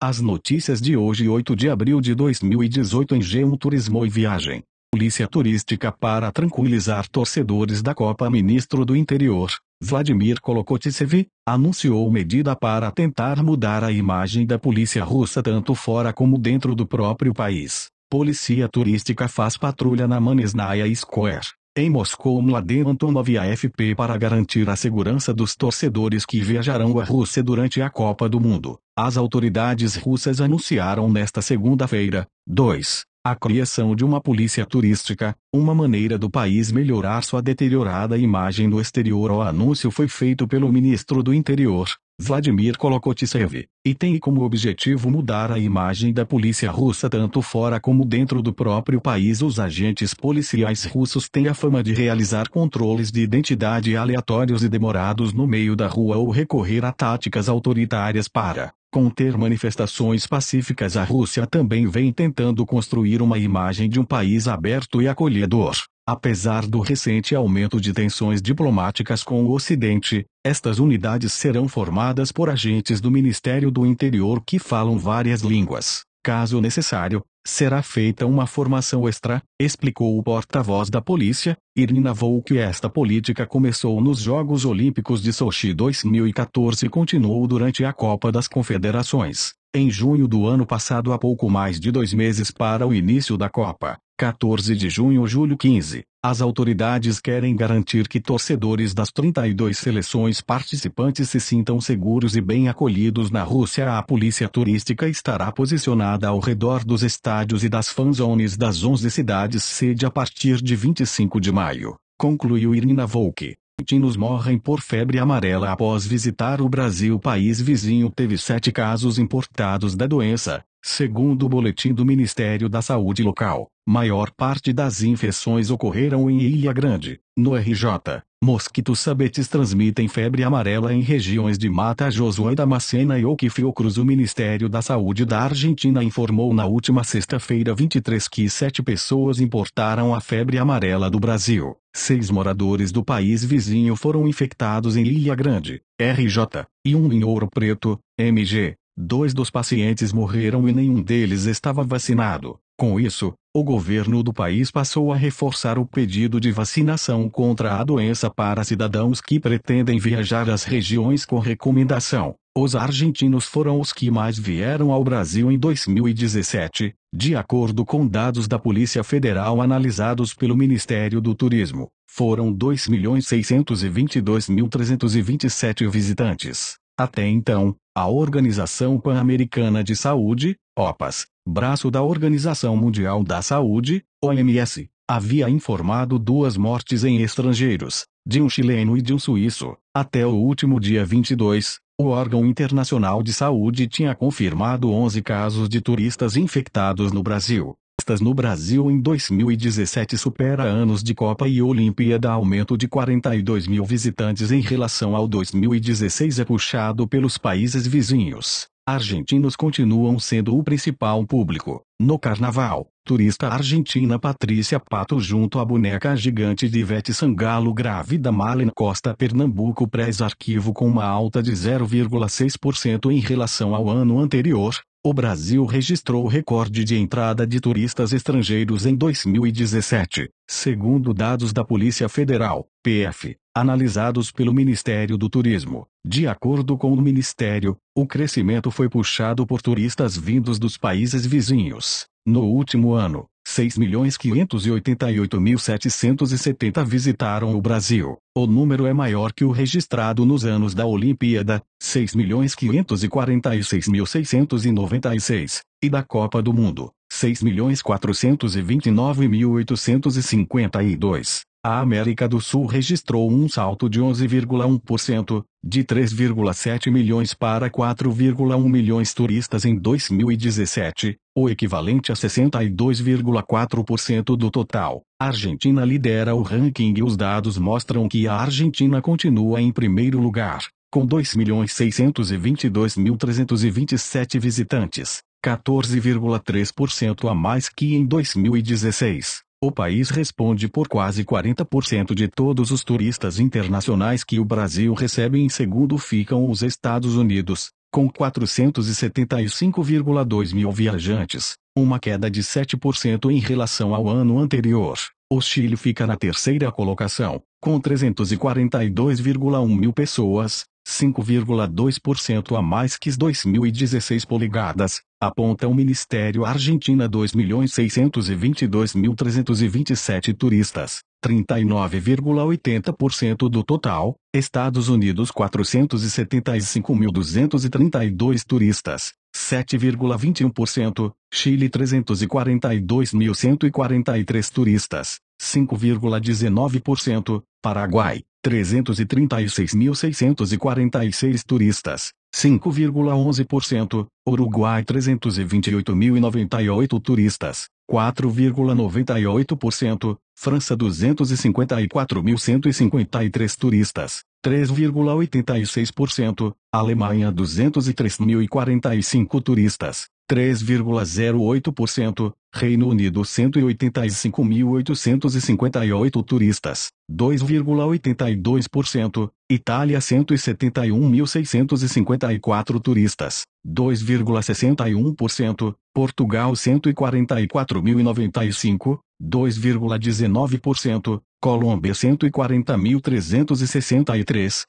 As notícias de hoje, 8 de abril de 2018, em G1 Turismo e Viagem. Polícia turística para tranquilizar torcedores da Copa. Ministro do Interior, Vladimir Kolokotsev, anunciou medida para tentar mudar a imagem da polícia russa tanto fora como dentro do próprio país. Polícia turística faz patrulha na Manesnaya Square, em Moscou, Mladen Antonov, AFP, para garantir a segurança dos torcedores que viajarão à Rússia durante a Copa do Mundo. As autoridades russas anunciaram nesta segunda-feira, 2, a criação de uma polícia turística, uma maneira do país melhorar sua deteriorada imagem no exterior. O anúncio foi feito pelo ministro do Interior, Vladimir Kolokotsev, e tem como objetivo mudar a imagem da polícia russa tanto fora como dentro do próprio país. Os agentes policiais russos têm a fama de realizar controles de identidade aleatórios e demorados no meio da rua ou recorrer a táticas autoritárias para conter manifestações pacíficas. A Rússia também vem tentando construir uma imagem de um país aberto e acolhedor. Apesar do recente aumento de tensões diplomáticas com o Ocidente, estas unidades serão formadas por agentes do Ministério do Interior que falam várias línguas. Caso necessário, será feita uma formação extra, explicou o porta-voz da polícia, Irina Volk. Esta política começou nos Jogos Olímpicos de Sochi 2014 e continuou durante a Copa das Confederações, em junho do ano passado, há pouco mais de 2 meses para o início da Copa. 14 de junho ou julho 15, as autoridades querem garantir que torcedores das 32 seleções participantes se sintam seguros e bem acolhidos na Rússia. A polícia turística estará posicionada ao redor dos estádios e das fanzones das 11 cidades sede a partir de 25 de maio, concluiu Irina Volk. Argentinos morrem por febre amarela após visitar o Brasil. O país vizinho teve 7 casos importados da doença, segundo o boletim do Ministério da Saúde local. Maior parte das infecções ocorreram em Ilha Grande, no RJ. Mosquitos sabetes transmitem febre amarela em regiões de Mata Josué, Damascena e Oquifiocruz. O Ministério da Saúde da Argentina informou na última sexta-feira 23 que 7 pessoas importaram a febre amarela do Brasil. 6 moradores do país vizinho foram infectados em Ilha Grande, RJ, e 1 em Ouro Preto, MG. 2 dos pacientes morreram e nenhum deles estava vacinado. Com isso, o governo do país passou a reforçar o pedido de vacinação contra a doença para cidadãos que pretendem viajar às regiões com recomendação. Os argentinos foram os que mais vieram ao Brasil em 2017, de acordo com dados da Polícia Federal analisados pelo Ministério do Turismo. Foram 2.622.327 visitantes. Até então, a Organização Pan-Americana de Saúde, OPAS, braço da Organização Mundial da Saúde, OMS, havia informado 2 mortes em estrangeiros, de um chileno e de um suíço. Até o último dia 22, o órgão internacional de saúde tinha confirmado 11 casos de turistas infectados no Brasil. No Brasil em 2017 supera anos de Copa e Olimpíada. Aumento de 42 mil visitantes em relação ao 2016 é puxado pelos países vizinhos. Argentinos continuam sendo o principal público. No Carnaval, turista argentina Patrícia Pato junto à boneca gigante de Ivete Sangalo grávida. Marlen Costa, Pernambuco, pré-arquivo com uma alta de 0,6% em relação ao ano anterior. O Brasil registrou recorde de entrada de turistas estrangeiros em 2017, segundo dados da Polícia Federal, PF, analisados pelo Ministério do Turismo. De acordo com o Ministério, o crescimento foi puxado por turistas vindos dos países vizinhos. No último ano, 6.588.770 visitaram o Brasil. O número é maior que o registrado nos anos da Olimpíada, 6.546.696, e da Copa do Mundo, 6.429.852. A América do Sul registrou um salto de 11,1%, de 3,7 milhões para 4,1 milhões turistas em 2017, o equivalente a 62,4% do total. A Argentina lidera o ranking e os dados mostram que a Argentina continua em primeiro lugar, com 2.622.327 visitantes, 14,3% a mais que em 2016. O país responde por quase 40% de todos os turistas internacionais que o Brasil recebe. Em segundo ficam os Estados Unidos, com 475,2 mil viajantes, uma queda de 7% em relação ao ano anterior. O Chile fica na terceira colocação, com 342,1 mil pessoas, 5,2% a mais que 2016 polegadas, aponta o Ministério. Argentina 2.622.327 turistas, 39,80% do total. Estados Unidos 475.232 turistas, 7,21%. Chile 342.143 turistas, 5,19%. Paraguai 336.646 turistas, 5,11%. Uruguai 328.098 turistas, 4,98%. França 254.153 turistas, 3,86%. Alemanha 203.045 turistas, 3,08%. Reino Unido 185.858 turistas, 2,82%. Itália 171.654 turistas, 2,61%. Portugal 144.095, 2,19%. Colômbia 140.363,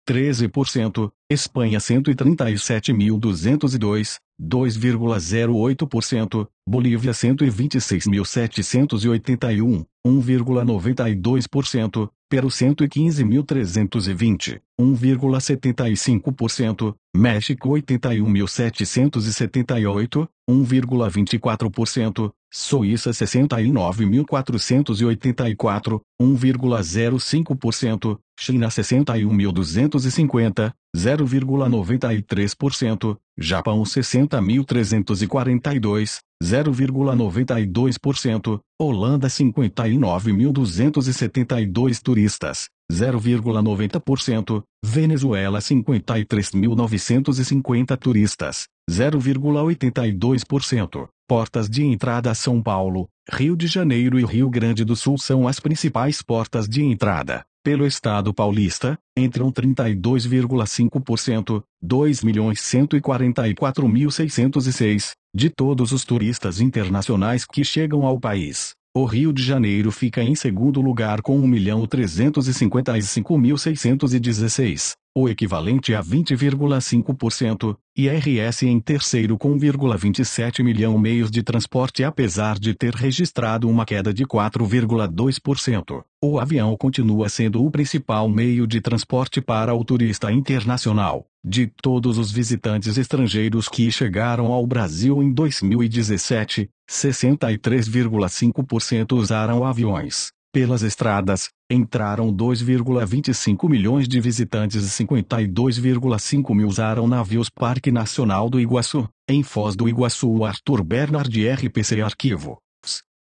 13%. Espanha 137.202, 2,08%. Bolívia 126.781, 1,92%. Peru 115.320, 1,75%. México 81.778, 1,24%. Suíça 69.484, 1,05%. China 61.250, 0,93%. Japão 60.342, 0,92%. Holanda 59.272 turistas, 0,90%. Venezuela 53.950 turistas, 0,82%. Portas de entrada: São Paulo, Rio de Janeiro e Rio Grande do Sul são as principais portas de entrada. Pelo estado paulista, entram 32,5%, 2.144.606, de todos os turistas internacionais que chegam ao país. O Rio de Janeiro fica em segundo lugar com 1.355.616, o equivalente a 20,5%, e RS em terceiro com 1,27 milhão meios de transporte, apesar de ter registrado uma queda de 4,2%. O avião continua sendo o principal meio de transporte para o turista internacional. De todos os visitantes estrangeiros que chegaram ao Brasil em 2017, 63,5% usaram aviões. Pelas estradas, entraram 2,25 milhões de visitantes e 52,5 mil usaram navios. Parque Nacional do Iguaçu, em Foz do Iguaçu. Arthur Bernard, RPC Arquivo.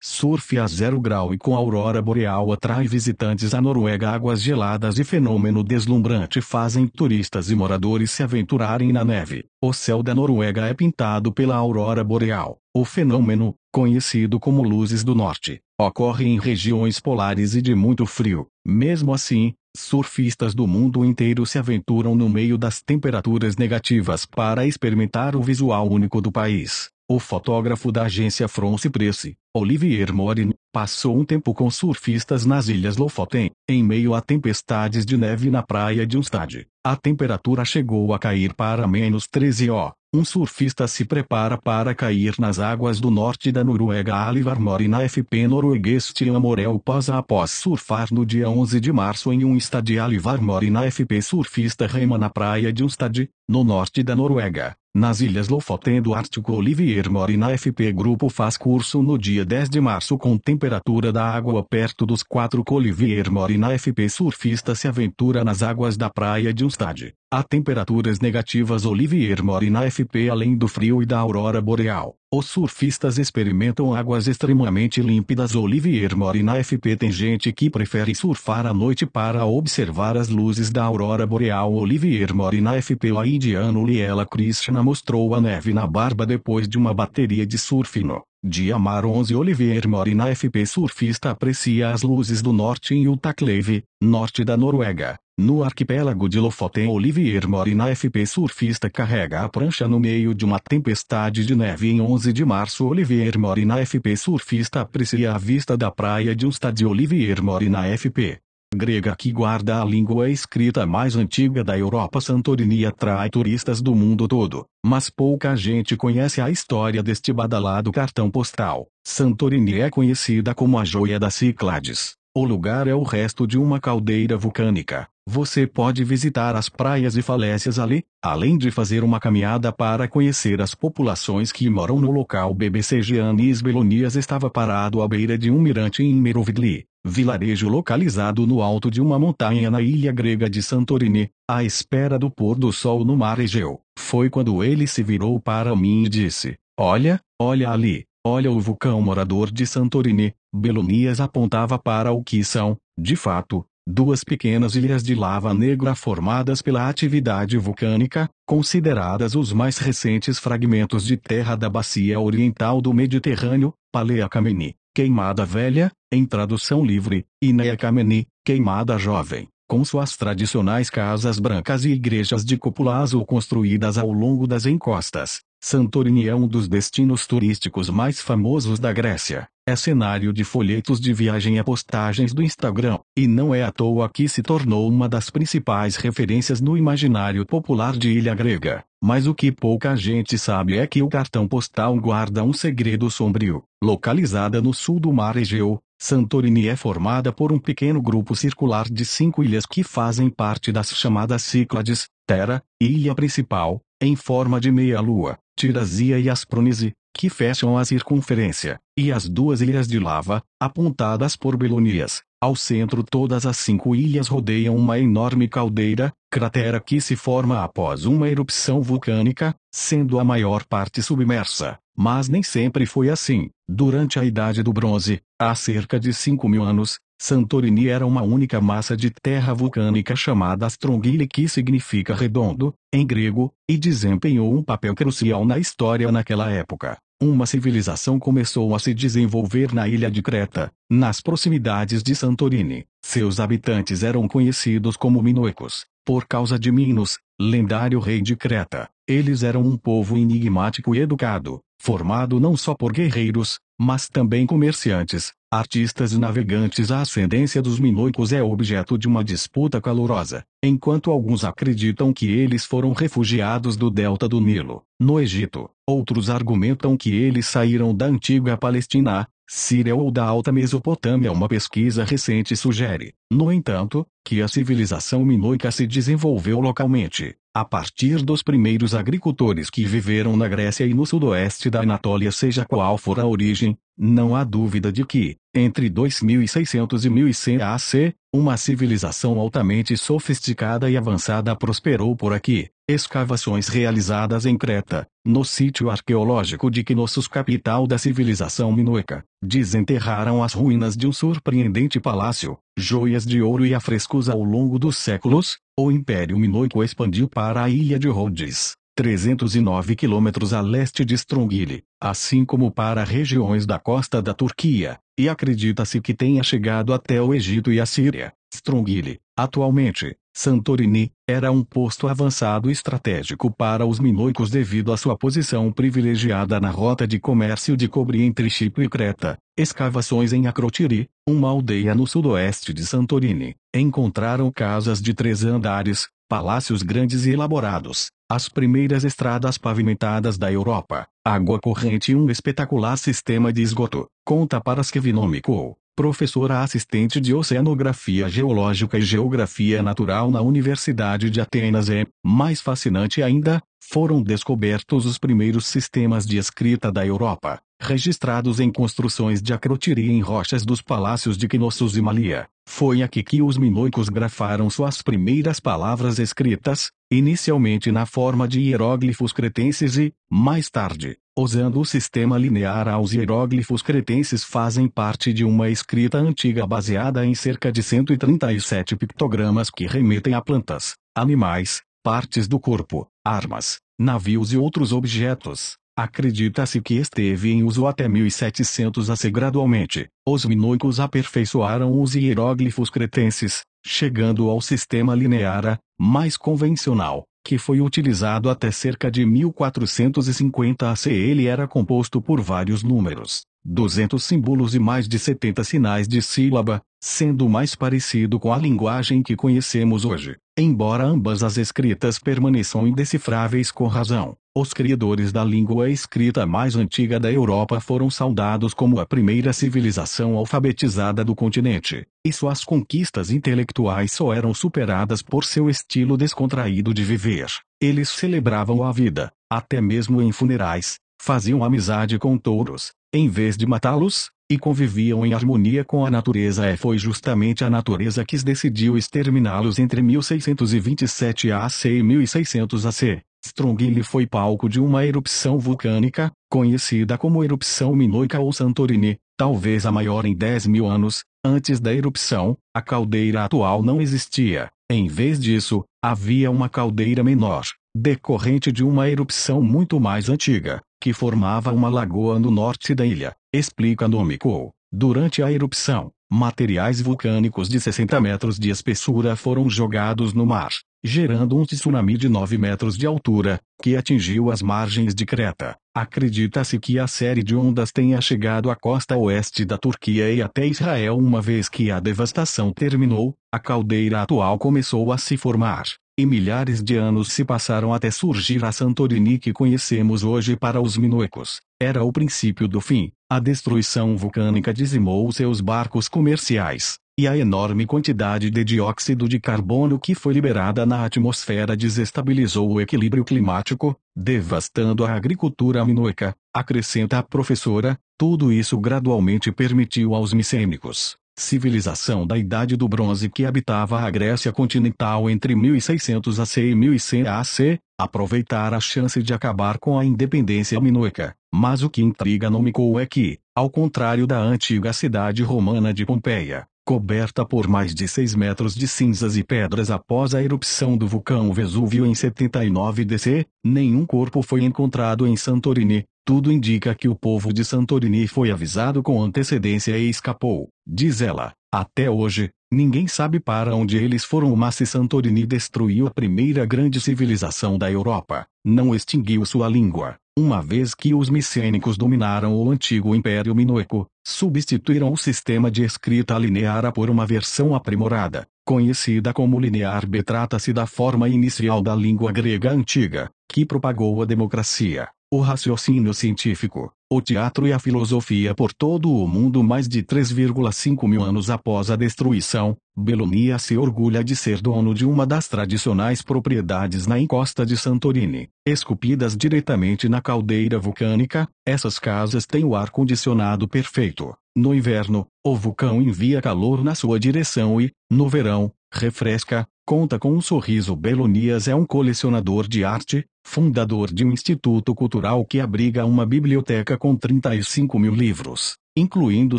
Surf a 0 grau e com aurora boreal atrai visitantes à Noruega. Águas geladas e fenômeno deslumbrante fazem turistas e moradores se aventurarem na neve. O céu da Noruega é pintado pela aurora boreal. O fenômeno, conhecido como luzes do norte, ocorre em regiões polares e de muito frio. Mesmo assim, surfistas do mundo inteiro se aventuram no meio das temperaturas negativas para experimentar o visual único do país. O fotógrafo da agência France Presse, Olivier Morin, passou um tempo com surfistas nas Ilhas Lofoten, em meio a tempestades de neve na praia de Ystad. A temperatura chegou a cair para -13 º. Um surfista se prepara para cair nas águas do norte da Noruega. Alivar Morin, na FP norueguês. Stian Morel posa após surfar no dia 11 de março em um estádio. Alivar Morin, na FP. Surfista rema na praia de Ystad, no norte da Noruega, nas Ilhas Lofoten do Ártico. Olivier Morin, na FP. Grupo faz curso no dia 10 de março com temperatura da água perto dos 4 C. Olivier Morin, na FP. Surfista se aventura nas águas da praia de Ystad. Há temperaturas negativas. Olivier Morin, na FP. Além do frio e da aurora boreal, os surfistas experimentam águas extremamente límpidas. Olivier Morin, na FP. Tem gente que prefere surfar à noite para observar as luzes da aurora boreal. Olivier Morin, na FP. A indiana Liela Krishna mostrou a neve na barba depois de uma bateria de surf no Diamar 11 Olivier Morina FP surfista aprecia as luzes do norte em Utacleve, norte da Noruega. No arquipélago de Lofoten, Olivier Morina FP surfista carrega a prancha no meio de uma tempestade de neve. Em 11 de março, Olivier Morina FP surfista aprecia a vista da praia de Ustad. Olivier Morina FP grega, que guarda a língua escrita mais antiga da Europa. Santorini atrai turistas do mundo todo, mas pouca gente conhece a história deste badalado cartão postal. Santorini é conhecida como a joia das Cíclades. O lugar é o resto de uma caldeira vulcânica. Você pode visitar as praias e falésias ali, além de fazer uma caminhada para conhecer as populações que moram no local. BBC Giannis Belonias estava parado à beira de um mirante em Merovidli, vilarejo localizado no alto de uma montanha na ilha grega de Santorini, à espera do pôr do sol no mar Egeu. Foi quando ele se virou para mim e disse: "Olha, olha ali, olha o vulcão morador de Santorini." Belonias apontava para o que são, de fato, duas pequenas ilhas de lava negra formadas pela atividade vulcânica, consideradas os mais recentes fragmentos de terra da bacia oriental do Mediterrâneo, Palea Kameni, queimada velha, em tradução livre, e Nea Kameni, queimada jovem, com suas tradicionais casas brancas e igrejas de cúpula azul construídas ao longo das encostas. Santorini é um dos destinos turísticos mais famosos da Grécia. É cenário de folhetos de viagem e postagens do Instagram, e não é à toa que se tornou uma das principais referências no imaginário popular de ilha grega. Mas o que pouca gente sabe é que o cartão postal guarda um segredo sombrio. Localizada no sul do mar Egeu, Santorini é formada por um pequeno grupo circular de 5 ilhas que fazem parte das chamadas Cíclades, Terra, ilha principal, em forma de meia-lua, Tirasia e Aspronise, que fecham a circunferência, e as 2 ilhas de lava, apontadas por Belonias. Ao centro, todas as 5 ilhas rodeiam uma enorme caldeira, cratera que se forma após uma erupção vulcânica, sendo a maior parte submersa. Mas nem sempre foi assim. Durante a Idade do Bronze, há cerca de 5.000 anos, Santorini era uma única massa de terra vulcânica chamada Astrongyle, que significa redondo, em grego, e desempenhou um papel crucial na história naquela época. Uma civilização começou a se desenvolver na ilha de Creta, nas proximidades de Santorini. Seus habitantes eram conhecidos como minoicos, por causa de Minos, lendário rei de Creta. Eles eram um povo enigmático e educado, formado não só por guerreiros, mas também comerciantes, artistas e navegantes. A ascendência dos minoicos é objeto de uma disputa calorosa, enquanto alguns acreditam que eles foram refugiados do delta do Nilo, no Egito. Outros argumentam que eles saíram da antiga Palestina, Síria ou da Alta Mesopotâmia. Uma pesquisa recente sugere, no entanto, que a civilização minoica se desenvolveu localmente, a partir dos primeiros agricultores que viveram na Grécia e no sudoeste da Anatólia. Seja qual for a origem, não há dúvida de que, entre 2600 e 1100 AC, uma civilização altamente sofisticada e avançada prosperou por aqui. Escavações realizadas em Creta, no sítio arqueológico de Knossos, capital da civilização minoica, desenterraram as ruínas de um surpreendente palácio, joias de ouro e afrescos. Ao longo dos séculos, o Império Minoico expandiu para a ilha de Rhodes, 309 quilômetros a leste de Strongyle, assim como para regiões da costa da Turquia, e acredita-se que tenha chegado até o Egito e a Síria. Strongyle, atualmente, Santorini, era um posto avançado estratégico para os minoicos devido à sua posição privilegiada na rota de comércio de cobre entre Chipre e Creta. Escavações em Akrotiri, uma aldeia no sudoeste de Santorini, encontraram casas de 3 andares, palácios grandes e elaborados, as primeiras estradas pavimentadas da Europa, água corrente e um espetacular sistema de esgoto. Conta Paraskevinomiko, professora assistente de Oceanografia Geológica e Geografia Natural na Universidade de Atenas. E, mais fascinante ainda, foram descobertos os primeiros sistemas de escrita da Europa, registrados em construções de Akrotiri em rochas dos palácios de Knossos e Malia. Foi aqui que os minoicos grafaram suas primeiras palavras escritas, inicialmente na forma de hieróglifos cretenses e, mais tarde, usando o sistema linear. Os hieróglifos cretenses fazem parte de uma escrita antiga baseada em cerca de 137 pictogramas que remetem a plantas, animais, partes do corpo, armas, navios e outros objetos. Acredita-se que esteve em uso até 1700 AC. Gradualmente, os minoicos aperfeiçoaram os hieróglifos cretenses, chegando ao sistema linear A, mais convencional, que foi utilizado até cerca de 1450 AC. Ele era composto por vários números, 200 símbolos e mais de 70 sinais de sílaba, sendo mais parecido com a linguagem que conhecemos hoje. Embora ambas as escritas permaneçam indecifráveis com razão, os criadores da língua escrita mais antiga da Europa foram saudados como a primeira civilização alfabetizada do continente, e suas conquistas intelectuais só eram superadas por seu estilo descontraído de viver. Eles celebravam a vida, até mesmo em funerais, faziam amizade com touros, em vez de matá-los, e conviviam em harmonia com a natureza. Foi justamente a natureza que decidiu exterminá-los entre 1627 AC e 1600 AC. Strongyle foi palco de uma erupção vulcânica, conhecida como erupção minoica ou Santorini, talvez a maior em 10.000 anos. Antes da erupção, a caldeira atual não existia. Em vez disso, havia uma caldeira menor, decorrente de uma erupção muito mais antiga, que formava uma lagoa no norte da ilha, explica Nomikou. Durante a erupção, materiais vulcânicos de 60 metros de espessura foram jogados no mar, gerando um tsunami de 9 metros de altura, que atingiu as margens de Creta. Acredita-se que a série de ondas tenha chegado à costa oeste da Turquia e até Israel. Uma vez que a devastação terminou, a caldeira atual começou a se formar, e milhares de anos se passaram até surgir a Santorini que conhecemos hoje. Para os minoicos, era o princípio do fim. A destruição vulcânica dizimou seus barcos comerciais, e a enorme quantidade de dióxido de carbono que foi liberada na atmosfera desestabilizou o equilíbrio climático, devastando a agricultura minoica. Acrescenta a professora, tudo isso gradualmente permitiu aos micênicos, civilização da Idade do Bronze que habitava a Grécia continental entre 1600 AC e 1100 AC, aproveitar a chance de acabar com a independência minoica. Mas o que intriga Nomikou é que, ao contrário da antiga cidade romana de Pompeia, coberta por mais de 6 metros de cinzas e pedras após a erupção do vulcão Vesúvio em 79 DC, nenhum corpo foi encontrado em Santorini. Tudo indica que o povo de Santorini foi avisado com antecedência e escapou, diz ela. Até hoje, ninguém sabe para onde eles foram, mas se Santorini destruiu a primeira grande civilização da Europa, não extinguiu sua língua. Uma vez que os micênicos dominaram o antigo Império Minoico, substituíram o sistema de escrita linear A por uma versão aprimorada, conhecida como linear B. Trata-se da forma inicial da língua grega antiga, que propagou a democracia, o raciocínio científico, o teatro e a filosofia por todo o mundo. Mais de 3,5 mil anos após a destruição, Belonia se orgulha de ser dono de uma das tradicionais propriedades na encosta de Santorini, esculpidas diretamente na caldeira vulcânica. Essas casas têm o ar-condicionado perfeito. No inverno, o vulcão envia calor na sua direção e, no verão, refresca. Conta com um sorriso. Belonias é um colecionador de arte, fundador de um instituto cultural que abriga uma biblioteca com 35 mil livros, incluindo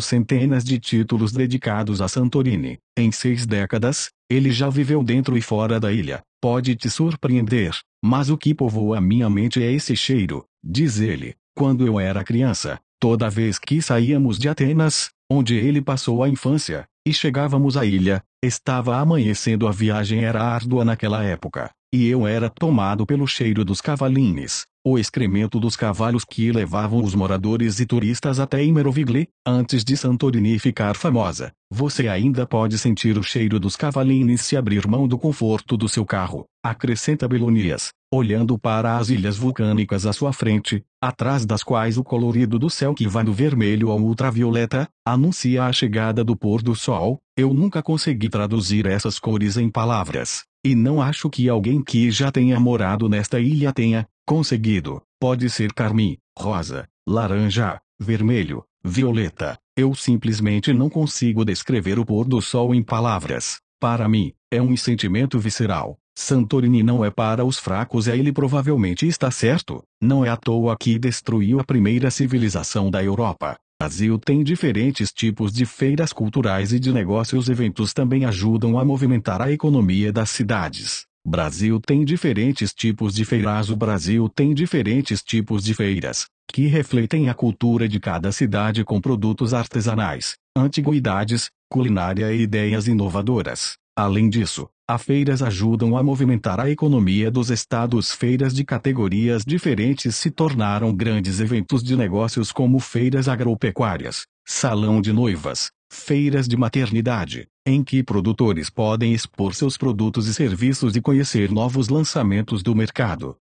centenas de títulos dedicados a Santorini. Em 6 décadas, ele já viveu dentro e fora da ilha. Pode te surpreender, mas o que povoa minha mente é esse cheiro, diz ele. Quando eu era criança, toda vez que saíamos de Atenas, onde ele passou a infância, e chegávamos à ilha, estava amanhecendo. A viagem era árdua naquela época, e eu era tomado pelo cheiro dos cavalines, o excremento dos cavalos que levavam os moradores e turistas até Merovigli, antes de Santorini ficar famosa. Você ainda pode sentir o cheiro dos cavalines se abrir mão do conforto do seu carro, acrescenta Belonias, olhando para as ilhas vulcânicas à sua frente, atrás das quais o colorido do céu que vai do vermelho ao ultravioleta, anuncia a chegada do pôr do sol. Eu nunca consegui traduzir essas cores em palavras, e não acho que alguém que já tenha morado nesta ilha tenha conseguido. Pode ser carmim, rosa, laranja, vermelho, violeta. Eu simplesmente não consigo descrever o pôr do sol em palavras. Para mim, é um sentimento visceral. Santorini não é para os fracos e ele provavelmente está certo. Não é à toa que destruiu a primeira civilização da Europa. O Brasil tem diferentes tipos de feiras culturais e de negócios. Eventos também ajudam a movimentar a economia das cidades. Brasil tem diferentes tipos de feiras. O Brasil tem diferentes tipos de feiras, que refletem a cultura de cada cidade com produtos artesanais, antiguidades, culinária e ideias inovadoras. Além disso, as feiras ajudam a movimentar a economia dos estados. Feiras de categorias diferentes se tornaram grandes eventos de negócios como feiras agropecuárias, salão de noivas, feiras de maternidade, em que produtores podem expor seus produtos e serviços e conhecer novos lançamentos do mercado.